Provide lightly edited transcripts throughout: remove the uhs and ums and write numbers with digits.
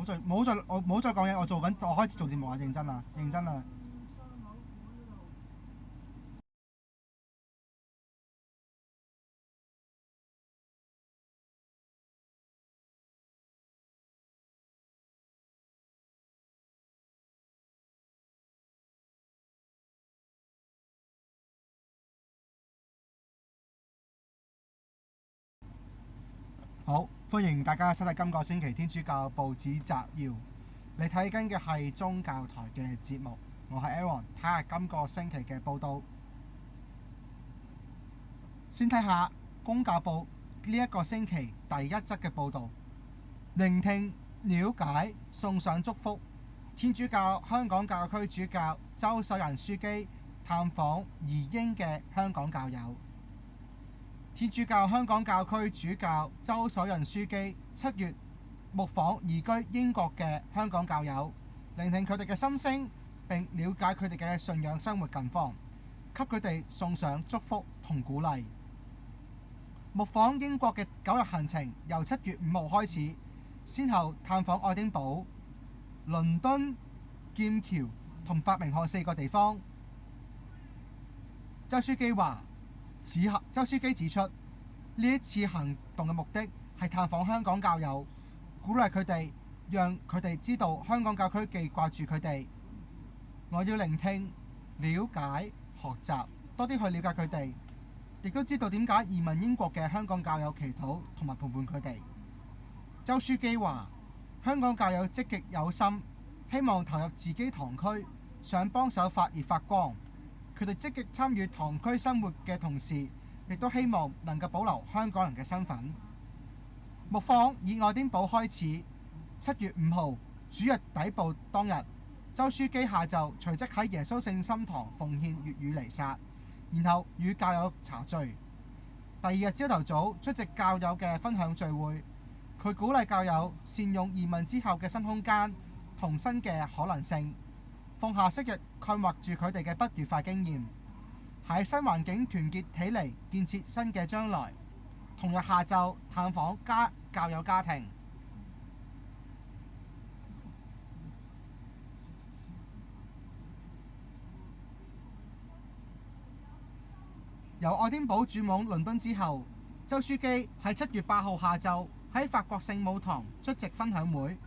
冇再講嘢，我開始做節目啊！認真啊，認真啊！好，歡迎大家收睇今個星期天主教報紙摘要。你睇緊嘅係宗教台嘅節目，我係 Aaron，睇下今個星期嘅報道。先睇下公教報呢一個星期第一則嘅報導，聆聽、了解、送上祝福。天主教香港教區主教周守仁樞機探訪移英嘅香港教友。天主教香港教區主教周守仁樞機7月牧訪移居英國嘅香港教友，聆聽佢哋嘅心聲，並了解佢哋嘅信仰生活近況，給佢哋送上祝福同鼓勵。牧訪英國嘅9日行程由7月5號開始，先後探訪愛丁堡、倫敦、劍橋同伯明翰4個地方。周樞機話：周樞機指出，呢一次行動嘅目的係探訪香港教友，鼓勵佢哋，讓佢哋知道香港教區記掛住佢哋。我要聆聽、了解、學習，多啲去了解佢哋，亦都知道點解移民英國嘅香港教友祈禱同埋陪伴佢哋。周樞機話：香港教友積極有心，希望投入自己堂區，想幫手發熱發光。佢哋積極參與堂區生活嘅同時，亦都希望能夠保留香港人嘅身份。牧訪以愛丁堡開始，7月5號主日抵埗當日，周樞機下晝隨即喺耶穌聖心堂奉獻粵語彌撒，然後與教友茶聚。第二日朝頭早出席教友嘅分享聚會，佢鼓勵教友善用移民之後嘅新空間同新嘅可能性，放下昔日困惑住佢哋嘅不愉快經驗，喺新環境團結起嚟，建設新嘅將來。同日下晝探訪教友家庭。由愛丁堡轉往倫敦之後，周樞機喺7月8號下晝喺法國聖母堂出席分享會，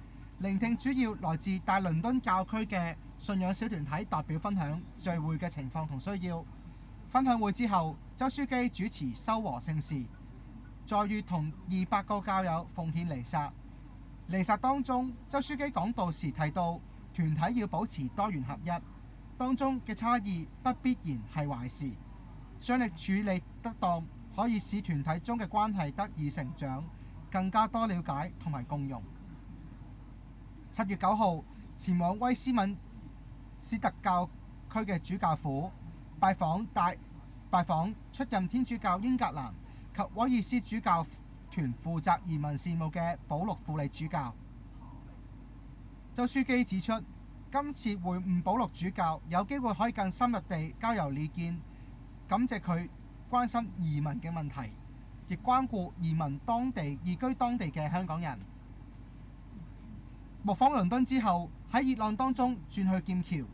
聆聽主要來自大倫敦教區嘅信仰小團體代表分享聚會嘅情況同需要。分享會之後，周樞機主持修和聖事，在月同200個教友奉獻彌撒。彌撒當中，周樞機講道時提到，團體要保持多元合一，當中嘅差異不必然係壞事。將力處理得當，可以使團體中嘅關係得以成長，更加多了解同埋共融。7月9號前往威斯敏斯特教區嘅主教府，拜訪出任天主教英格蘭及威爾斯主教團負責移民事務嘅保祿輔理主教。周樞機指出，今次會晤保祿主教，有機會可以更深入地交流意見，感謝佢關心移民嘅問題，亦關顧移居當地嘅香港人。牧訪倫敦之後，喺熱浪當中轉去劍橋。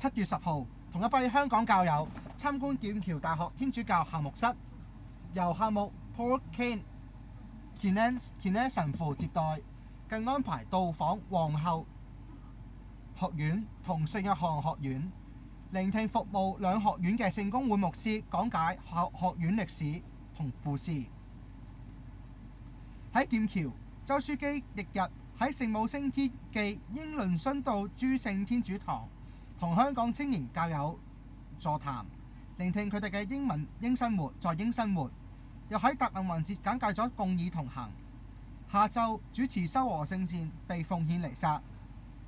7月10號，同一批香港教友參觀劍橋大學天主教校牧室，由校牧 Paul Kenan 神父接待，更安排到訪皇后學院同聖約翰學院，聆聽服務兩學院嘅聖公會牧師講解學院歷史同故事。喺劍橋，周樞機翌日喺聖母升天記英倫殉道諸聖天主堂同香港青年教友座談，聆聽佢哋嘅英生活，又喺答問環節簡介咗共議同行。下晝主持修和聖善被奉獻彌撒。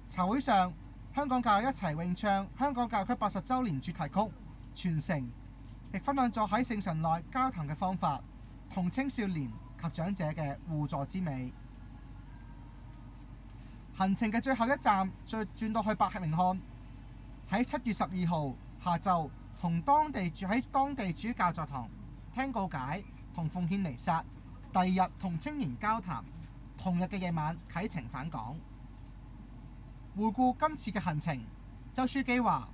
茶會上，香港教友一齊詠唱香港教區80週年主題曲《傳承》，亦分享咗喺聖神內交談嘅方法，同青少年及長者嘅互助之美。行程嘅最後一站再轉到去伯明翰，喺7月12號下晝同當地主教座堂聽告解同奉獻彌撒。第二日同青年交談，同日嘅夜晚啟程返港。回顧今次嘅行程，周書記話：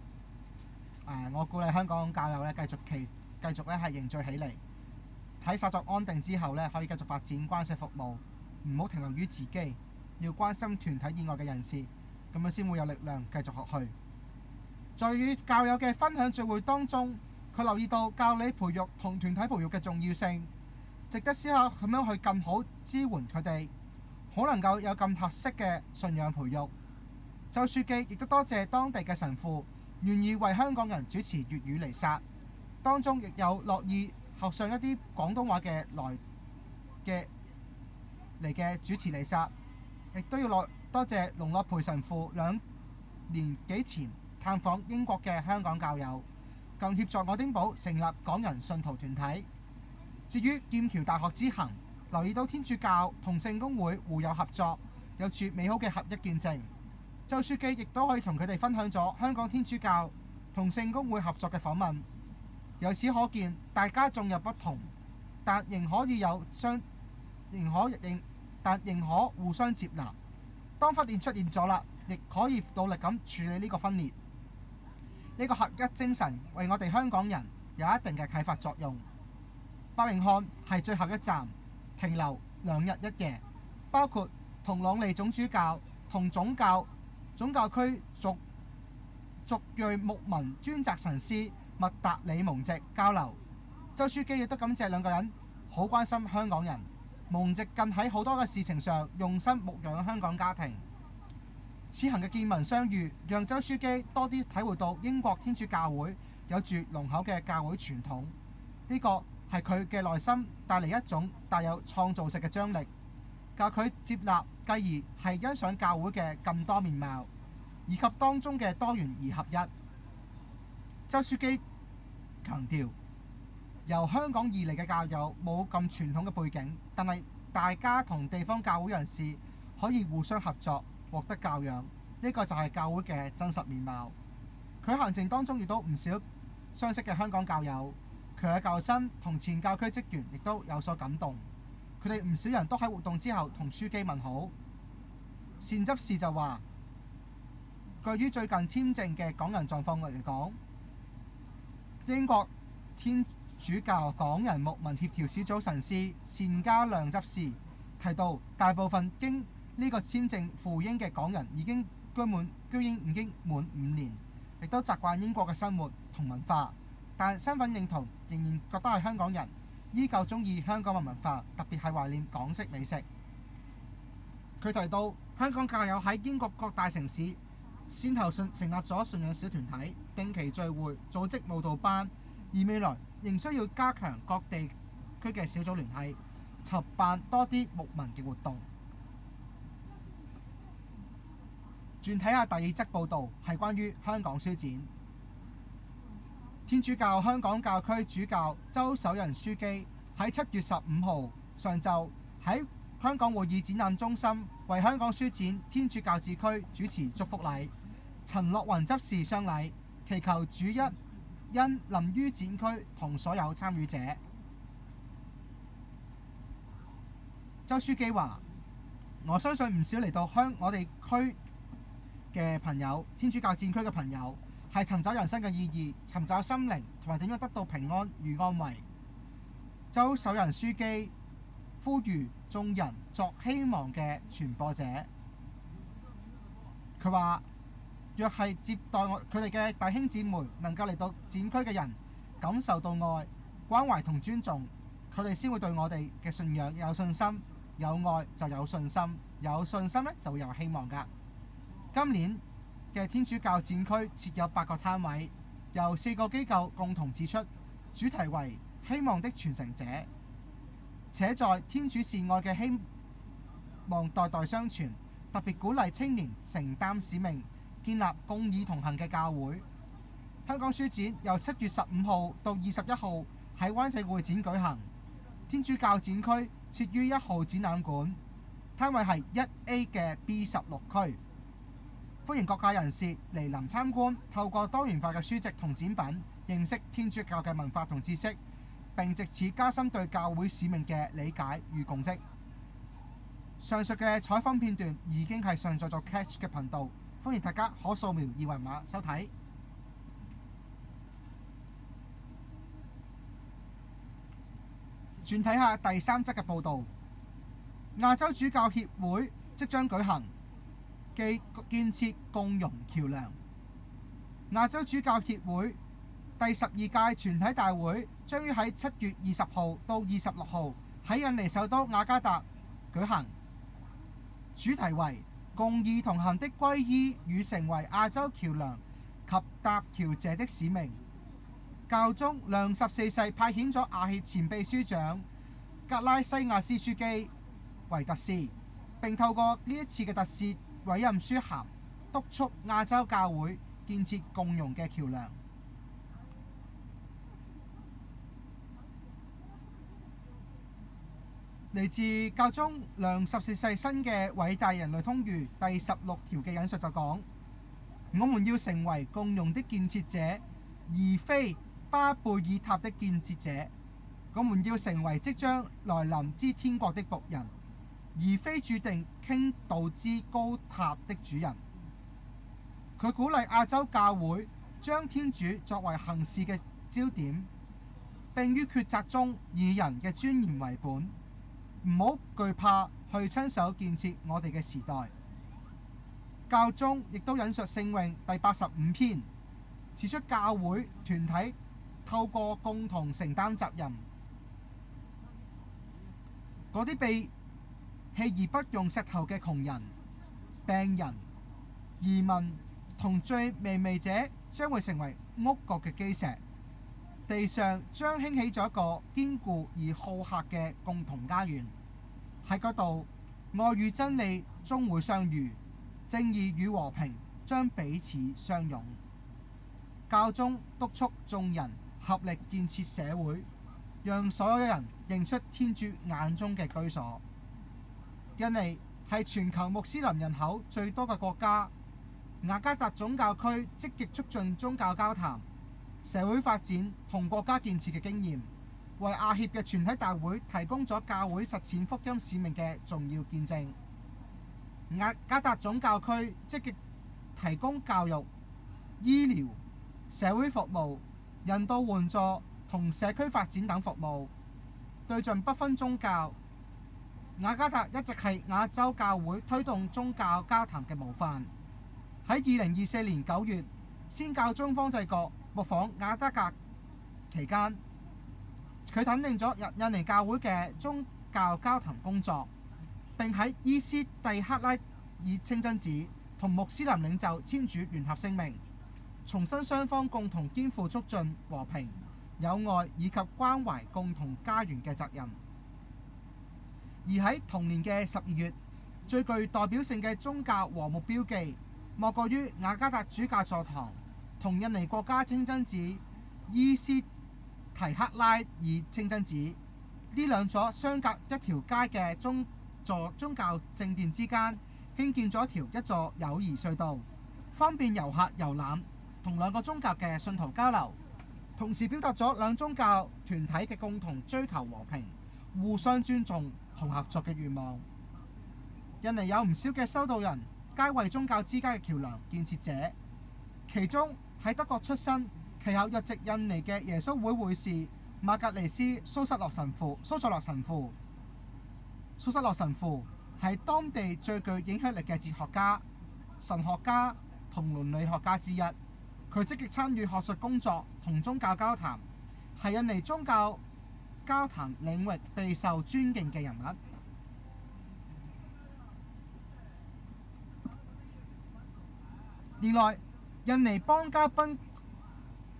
我鼓勵香港教友咧繼續咧係凝聚起嚟，喺稍作安定之後咧可以繼續發展關社服務，唔好停留於自己，要關心團體以外嘅人士，咁樣先會有力量繼續學去。在與教友嘅分享聚會當中，佢留意到教理培育同團體培育嘅重要性，值得思考咁樣去更好支援佢哋，好能夠有咁合適嘅信仰培育。周書記亦都多謝當地嘅神父願意為香港人主持粵語彌撒，當中亦有樂意學上一啲廣東話嚟嘅主持彌撒，亦都要多謝龍樂培神父2年幾前探訪英國嘅香港教友，更協助愛丁堡成立港人信徒團體。至於劍橋大學之行，留意到天主教同聖公會互有合作，有住美好嘅合一見證。周書記亦都可以同佢哋分享咗香港天主教同聖公會合作嘅訪問。由此可見，大家縱有不同，但仍可互相接納。當分裂出現咗啦，亦可以努力咁處理呢個分裂。呢個合一精神為我哋香港人有一定嘅啟發作用。伯明翰係最後一站，停留2日1夜，包括同朗利總主教同總教區族裔牧民專責神師麥達里蒙籍交流。周書記亦都感謝兩個人好關心香港人，蒙籍更喺好多嘅事情上用心牧養香港家庭。此行嘅見聞相遇，讓周書記多啲體會到英國天主教會有住濃厚嘅教會傳統，呢個係佢嘅內心帶嚟一種帶有創造性嘅張力，教佢接納，繼而係欣賞教會嘅咁多面貌，以及當中嘅多元而合一。周書記強調，由香港而嚟嘅教友冇咁傳統嘅背景，但係大家同地方教會人士可以互相合作，獲得教養，呢個就係教會嘅真實面貌。佢行程當中遇到唔少相識嘅香港教友，佢嘅教生同前教區職員亦都有所感動。佢哋唔少人都喺活動之後同書記問好。善執事就話，據於最近簽證嘅港人狀況嚟講，英國天主教港人牧民協調小組神師單家亮執事提到，大部分經呢個簽證赴英嘅港人已經居英已經滿5年，亦都習慣英國嘅生活同文化，但身份認同仍然覺得係香港人，依舊中意香港嘅文化，特別係懷念港式美食。佢提到，香港教友喺英國各大城市先後成立咗信仰小團體，定期聚會，組織舞蹈班，而未來仍需要加強各地區嘅小組聯繫，籌辦多啲牧民嘅活動。轉睇下第2則報導，係關於香港書展。天主教香港教區主教周守仁書記喺7月15號上晝喺香港會議展覽中心為香港書展天主教自區主持祝福禮，陳樂雲執事相禮，祈求主恩臨於展區同所有參與者。周書記話：我相信唔少嚟到我哋區嘅朋友，天主教戰區嘅朋友，係尋找人生嘅意義，尋找心靈同埋點樣得到平安與安慰。周守仁書記呼籲眾人作希望嘅傳播者。佢話：若係接待佢哋嘅弟兄姊妹能夠嚟到展區嘅人感受到愛、關懷同尊重，佢哋先會對我哋嘅信仰有信心。有愛就有信心，有信心咧就會有希望㗎。今年嘅天主教展區設有8個攤位，由4個機構共同指出，主題為希望的傳承者，且在天主是愛嘅希望代代相傳，特別鼓勵青年承擔使命，建立公義同行嘅教會。香港書展由7月15號到21號喺灣仔會展舉行。天主教展區設於1號展覽館，攤位係1A 嘅 B16區，歡迎各界人士嚟臨參觀，透過多元化嘅書籍同展品，認識天主教嘅文化同知識，並藉此加深對教會使命嘅理解與共識。上述嘅採訪片段已經係上載咗 Catch 嘅頻道，歡歡迎大家可掃描二維碼收睇。轉睇下第3則嘅報導，亞洲主教協會即將舉行建設共融橋梁。亞洲主教協會第12屆全體大會將於喺7月20號到26號喺印尼首都雅加達舉行，主題為共義同行的歸依與成為亞洲橋梁及搭橋者的使命。教宗良14世派遣咗亞協前秘書長格拉西亞斯樞機為特使，並透過呢一次嘅特使委任書函，督促亞洲教會建設共融嘅橋梁。嚟自教宗良14世新嘅偉大人類通諭第16條嘅引述就講：我們要成為共融的建設者，而非巴貝爾塔的建設者。我們要成為即將來臨之天國的僕人，而非注定傾倒之高塔的主人。佢鼓勵亞洲教會將天主作為行事嘅焦點，並於抉擇中以人嘅尊嚴為本，唔好懼怕去親手建設我哋嘅時代。教宗亦都引述聖詠第85篇，指出教會團體透過共同承擔責任，嗰啲被棄而不用石頭嘅窮人、病人、移民同最微微者將會成為屋角嘅基石，地上將興起咗一個堅固而好客嘅共同家園。喺嗰度，愛與真理終會相遇，正義與和平將彼此相擁。教宗督促眾人合力建設社會，讓所有人認出天主眼中嘅居所。印尼係全球穆斯林人口最多嘅國家，雅加達總教區積極促進宗教交談、社會發展同國家建設嘅經驗，為亞協嘅全體大會提供咗教會實踐福音使命嘅重要見證。雅加達總教區積極提供教育、醫療、社會服務、人道援助同社區發展等服務，對象不分宗教。雅加達一直係亞洲教會推動宗教交談嘅模範。喺2024年9月，先教宗方濟各牧訪雅加達期間，佢肯定咗印尼教會嘅宗教交談工作，並喺伊斯蒂克拉爾清真寺同穆斯林領袖簽署聯合聲明，重申雙方共同肩負促進和平、友愛以及關懷共同家園嘅責任。而喺同年嘅12月，最具代表性嘅宗教和睦標記，莫過於雅加達主教座堂同印尼國家清真寺伊斯提克拉爾清真寺呢兩座相隔一條街嘅宗教正殿之間，興建咗一座友誼隧道，方便遊客遊覽同兩個宗教嘅信徒交流，同時表達咗兩宗教團體嘅共同追求和平、互相尊重同合作嘅願望。印尼有唔少嘅修道人皆為宗教之間嘅橋梁建設者，其中喺德國出身，其後入籍印尼嘅耶穌會會士馬格尼斯蘇塞洛神父。蘇塞洛神父係當地最具影響力嘅哲學家、神學家同倫理學家之一。佢積極參與學術工作同宗教交談，係印尼宗教交談領域備受尊敬嘅人物。另外，印尼邦加賓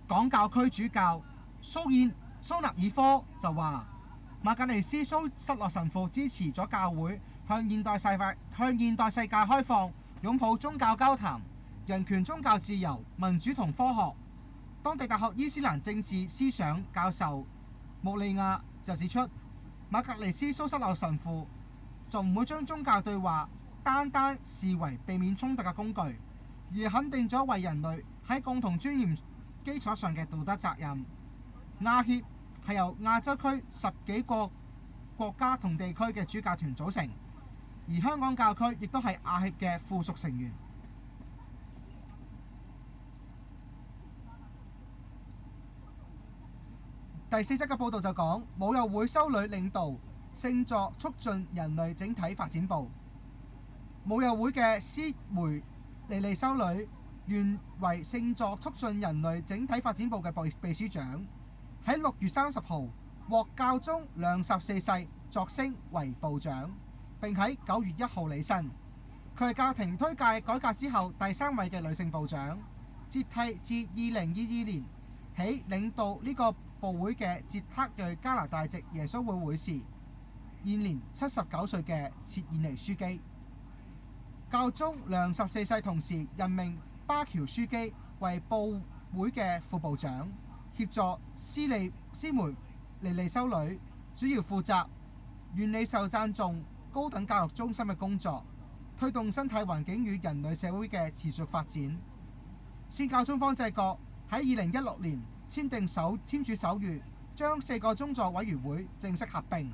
港教區主教蘇納爾科就話，馬格尼斯蘇塞洛神父支持咗教會向現代世界開放，擁抱宗教交談、人權、宗教自由、民主同科學。當地大學伊斯蘭政治思想教授穆利亞就指出，馬格尼斯蘇塞洛神父就唔會將宗教對話單單視為避免衝突嘅工具，而肯定咗為人類喺共同尊嚴基礎上嘅道德責任。亞協係由亞洲區10幾個國家同地區嘅主教團組成，而香港教區亦都係亞協嘅附屬成員。第4則嘅報導就講，母佑會修女領導聖座促進人類整體發展部。母佑會嘅斯梅利利修女原為聖座促進人類整體發展部嘅秘書長，喺6月30號獲教宗良14世擢升為部長，並喺9月1號履新。佢係教廷推介改革之後第3位嘅女性部長，接替自2022年起領導呢個部會嘅捷克裔加拿大籍耶穌會會士，現年79歲嘅切爾尼樞機。教宗良14世同時任命巴喬樞機為部會嘅副部長，協助斯梅利利修女，主要負責原理受讚頌高等教育中心嘅工作，推動生態環境與人類社會嘅持續發展。先教宗方濟各喺2016年簽署手諭，將4個宗座委員會正式合併，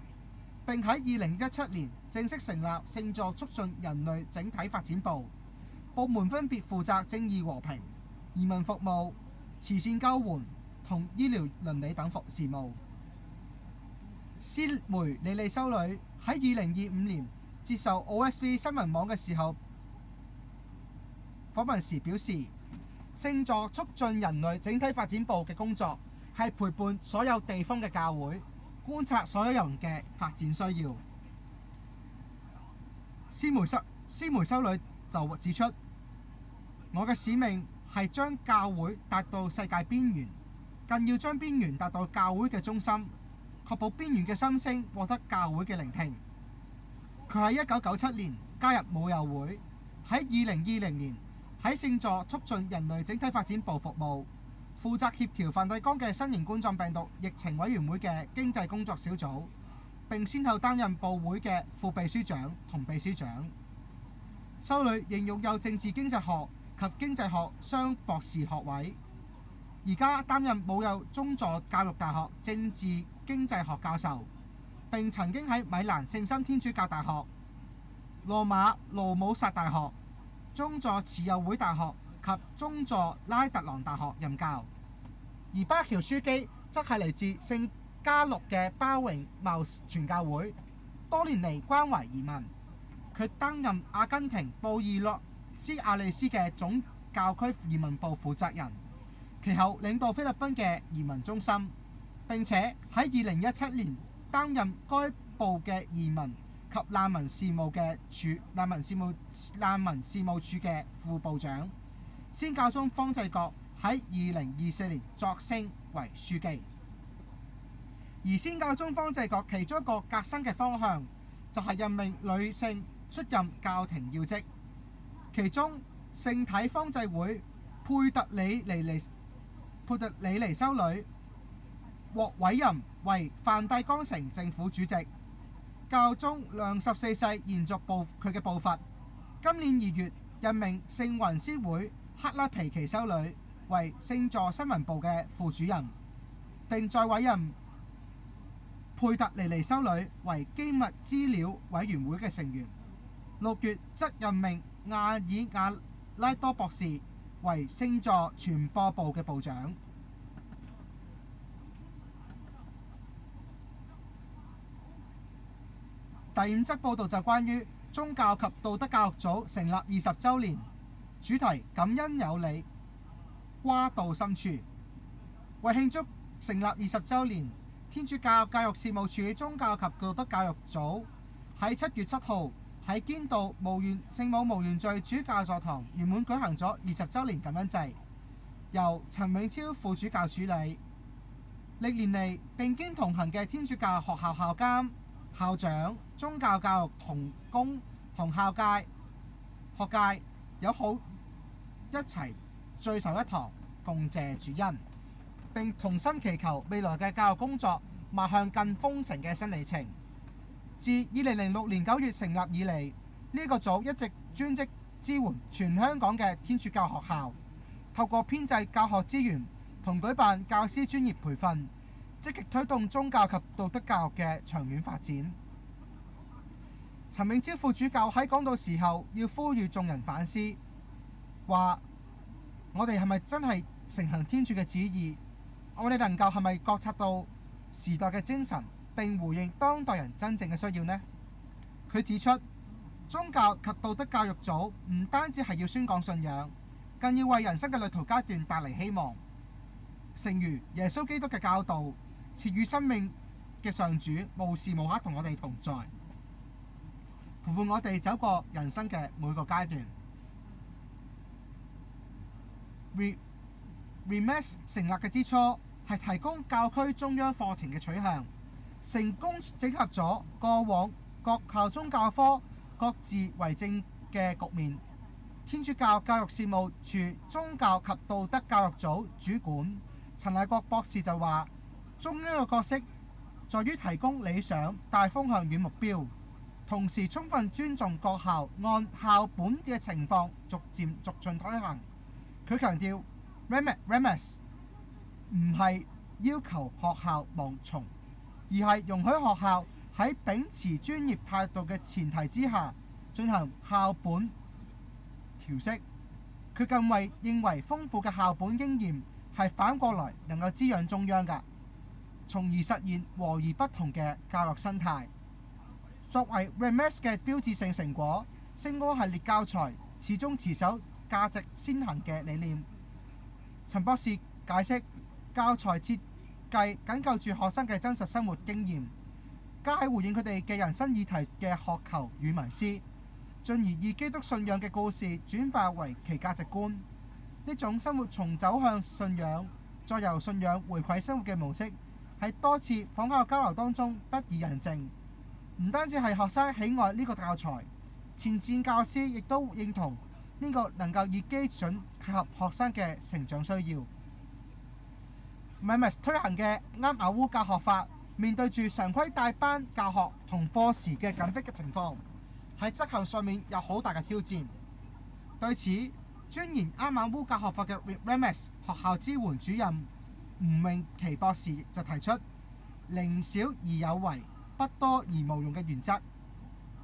並喺2017年正式成立聖座促進人類整體發展部，部門分別負責正義和平、移民服務、慈善救援同醫療倫理等事務。斯梅利利修女喺2025年接受 OSV 新聞網嘅時候訪問時表示，聖座促進人類整體發展部嘅工作係陪伴所有地方嘅教會，觀察所有人嘅發展需要。斯梅修女就指出，我嘅使命係將教會帶到世界邊緣，更要將邊緣帶到教會嘅中心，確保邊緣嘅心聲獲得教會嘅聆聽。佢喺1997年加入母佑會，喺2020年喺聖座促進人類整體發展部服務，負責協調梵蒂岡嘅新型冠狀病毒疫情委員會嘅經濟工作小組，並先後擔任部會嘅副秘書長同秘書長。修女仍擁有政治經濟學及經濟學雙博士學位，而家擔任母佑宗座教育大學政治經濟學教授，並曾經喺米蘭聖心天主教大學、羅馬盧姆薩大學、宗座慈幼會大學及宗座拉特朗大學任教。而巴喬樞機則係嚟自聖加祿嘅巴榮茂傳教會，多年嚟關懷移民。佢擔任阿根廷布宜諾斯艾利斯嘅總教區移民部負責人，其後領導菲律賓嘅移民中心，並且喺2017年擔任該部嘅移民及難民事務處嘅副部長。先教宗方濟各喺2024年擢升為樞機。而先教宗方濟各其中一個革新嘅方向，就係任命女性出任教廷要職。其中聖體方濟會佩特里尼修女獲委任為梵蒂岡城政府主席。教宗良14世延續佢嘅步伐，今年2月任命聖雲斯會克拉皮奇修女為聖座新聞部嘅副主任，並再委任佩特尼修女為機密資料委員會嘅成員。6月則任命亞爾亞拉多博士為聖座傳播部嘅部長。第5則報導就關於宗教及道德教育組成立20週年，主題感恩有你，瓜到深處。為慶祝成立20週年，天主教教育事務處宗教及道德教育組喺7月7號喺堅道聖母無原罪主教座堂圓滿舉行咗20週年感恩祭，由陳永超副主教主理。歷年嚟並肩同行嘅天主教學校校監、校長、宗教教育同工同學界有好一齊聚首一堂，共謝主恩，並同心祈求未來嘅教育工作邁向更豐盛嘅新里程。自2006年9月成立以嚟，呢個組一直專職支援全香港嘅天主教學校，透過編製教學資源同舉辦教師專業培訓，積極推動宗教及道德教育嘅長遠發展。陳永超副主教喺講道時候要呼籲眾人反思，話我哋係咪真係承行天主嘅旨意？我哋能夠係咪覺察到時代嘅精神，並回應當代人真正嘅需要呢？佢指出，宗教及道德教育組唔單止係要宣講信仰，更要為人生嘅旅途階段帶嚟希望。誠如耶穌基督嘅教導，賜予生命嘅上主無時無刻同我哋同在，陪伴我哋走過人生嘅每個階段。REMAS 成立嘅之初係提供教區中央課程嘅取向，成功整合咗過往各校宗教科各自為政嘅局面。天主教教育事務處宗教及道德教育組主管陳禮國博士就話，中央嘅角色在於提供理想、大方向與目標，同時充分尊重各校按校本嘅情況逐進推行。佢強調 REMAS 唔係要求學校盲從，而係容許學校喺秉持專業態度嘅前提之下進行校本調適。佢更認為豐富嘅校本經驗係反過來能夠滋養中央㗎，從而實現和而不同嘅教育生態。作為 REMAS 嘅標誌性成果，星光系列教材始終持守價值先行嘅理念。陳博士解釋，教材設計緊扣住學生嘅真實生活經驗，加喺回應佢哋嘅人生議題嘅渴求與迷思，進而以基督信仰嘅故事轉化為其價值觀。呢種生活從走向信仰，再由信仰回饋生活嘅模式，喺多次訪校交流當中得以印證。唔單止係學生喜愛呢個教材，前線教師亦都認同呢個能夠以基準契合學生嘅成長需要。REMAS 推行嘅啱雅烏教學法，面對住常規大班教學同課時嘅緊迫嘅情況，喺執行上面有好大嘅挑戰。對此，專研啱雅烏教學法嘅 REMAS 學校支援主任吳詠琪博士就提出寧少而有為，不多而無用嘅原則，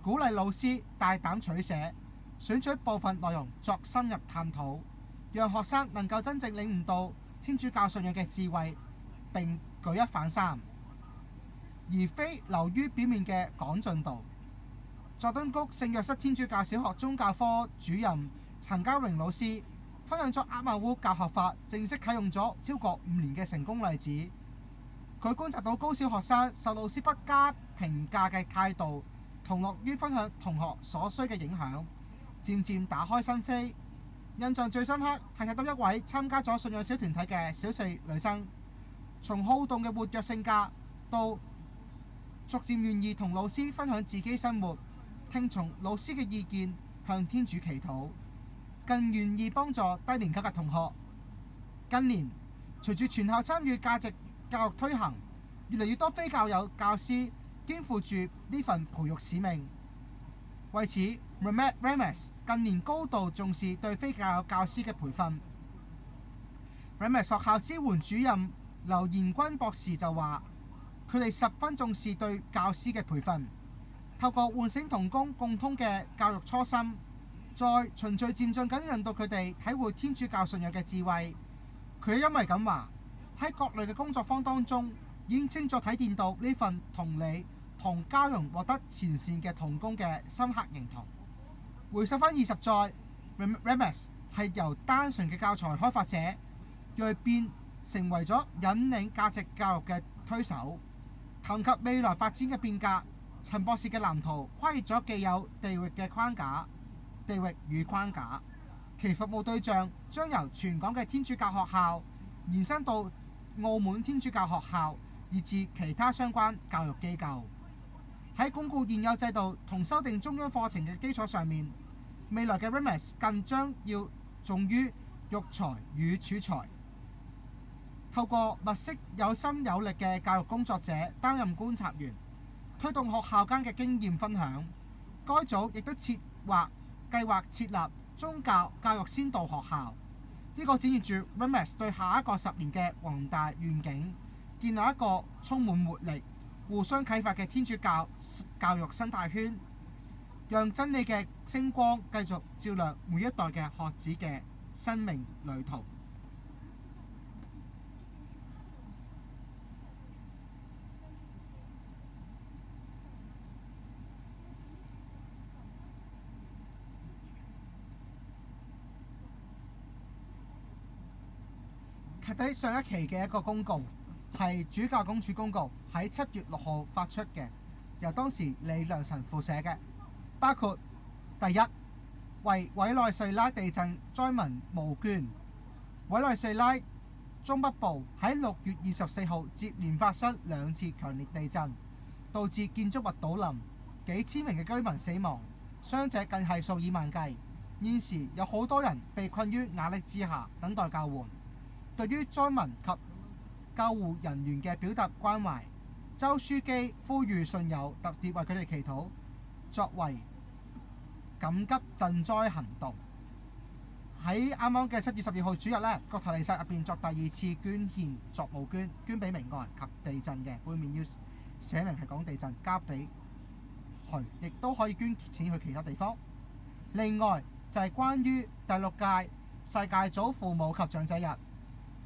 鼓勵老師大膽取捨，選取部分內容作深入探討，讓學生能夠真正領悟到天主教信仰嘅智慧，並舉一反三，而非流於表面嘅講進度。佐敦谷聖若瑟天主教小學宗教科主任陳家榮老師分享咗啱雅烏教學法正式啟用咗超過5年嘅成功例子。佢觀察到高小學生受老師不加評價嘅態度，同樂於分享同學所需嘅影響，漸漸打開心扉。印象最深刻係睇到一位參加咗信仰小團體嘅小4女生，從好動嘅活躍性格到逐漸願意同老師分享自己生活，聽從老師嘅意見，向天主祈禱，更願意幫助低年級嘅同學。近年隨住全校參與價值教育推行，越嚟越多非教友教師肩負住呢份培育使命。為此 REMAS 近年高度重視對非教友教師嘅培訓。REMAS 學校支援主任劉賢君博士就話，佢哋十分重視對教師嘅培訓，透過喚醒同工共通嘅教育初心，再循序漸進咁引導佢哋體會天主教信仰嘅智慧。佢因為咁話，喺各類嘅工作坊當中，已經清楚體驗到呢份同理同交融獲得前線嘅同工嘅深刻認同。回溯翻20載 ，REMAS 係由單純嘅教材開發者，鋭變成為咗引領價值教育嘅推手。談及未來發展嘅變革，陳博士嘅藍圖跨越咗既有地域與框架，其服務對象將由全港嘅天主教學校延伸到澳門天主教學校，以至其他相關教育機構。喺鞏固現有制度同修訂中央課程嘅基礎上面，未來嘅 REMAS 更將要重於育才與處才，透過物色有心有力嘅教育工作者擔任觀察員，推動學校間嘅經驗分享。該組亦都計劃設立宗教教育先導學校，呢個展現住 REMAS 對下一個10年嘅宏大願景，建立一個充滿活力、互相啟發嘅天主教教育生態圈，讓真理嘅星光繼續照亮每一代嘅學子嘅生命旅途。睇上一期嘅一個公告，係主教公署公告喺7月6號發出嘅，由當時李良神父寫嘅，包括第一，為委內瑞拉地震災民募捐。委內瑞拉中北部喺6月24號接連發生2次強烈地震，導致建築物倒冧，幾千名嘅居民死亡，傷者更係數以萬計。現時有好多人被困於壓力之下，等待救援。對於災民及救護人員嘅表達關懷，周書記呼籲信友特別為佢哋祈禱，作為緊急賑災行動。喺啱啱嘅7月12號主日呢，國台彌撒入邊作第2次捐獻作募捐，捐俾明愛及地震嘅，背面要寫明係講地震，交俾佢，亦都可以捐錢去其他地方。另外就係關於第6屆世界祖父母及長者日，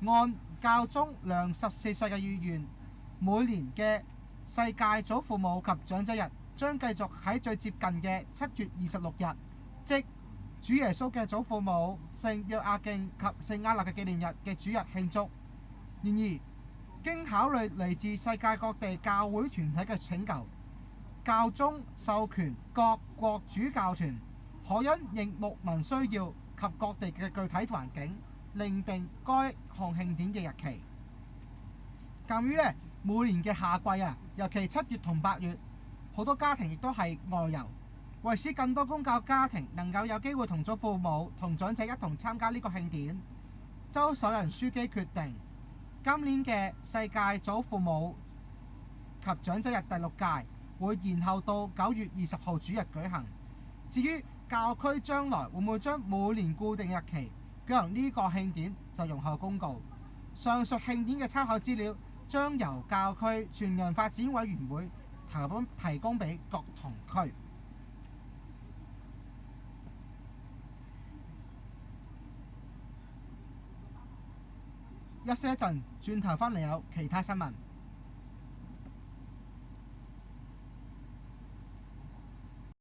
按教宗良14世嘅意願，每年嘅世界祖父母及長者日將繼續喺最接近嘅7月26日，即主耶穌嘅祖父母聖約亞敬及聖亞納嘅紀念日嘅主日慶祝。然而，經考慮嚟自世界各地教會團體嘅請求，教宗授權各國主教團可因應牧民需要及各地嘅具體環境，另定該項慶典嘅日期。鑑於每年嘅夏季尤其7月同8月，好多家庭亦都係外遊。為使更多公教家庭能夠有機會同祖父母同長者一同參加呢個慶典，周守仁書記決定今年嘅世界祖父母及長者日第6屆會延後到9月20號主日舉行。至於教區將來會唔會將每年固定日期舉行呢個慶典，就容後公告。上述慶典嘅參考資料將由教區全人發展委員會提供俾各堂區。休息一陣，轉頭返嚟有其他新聞。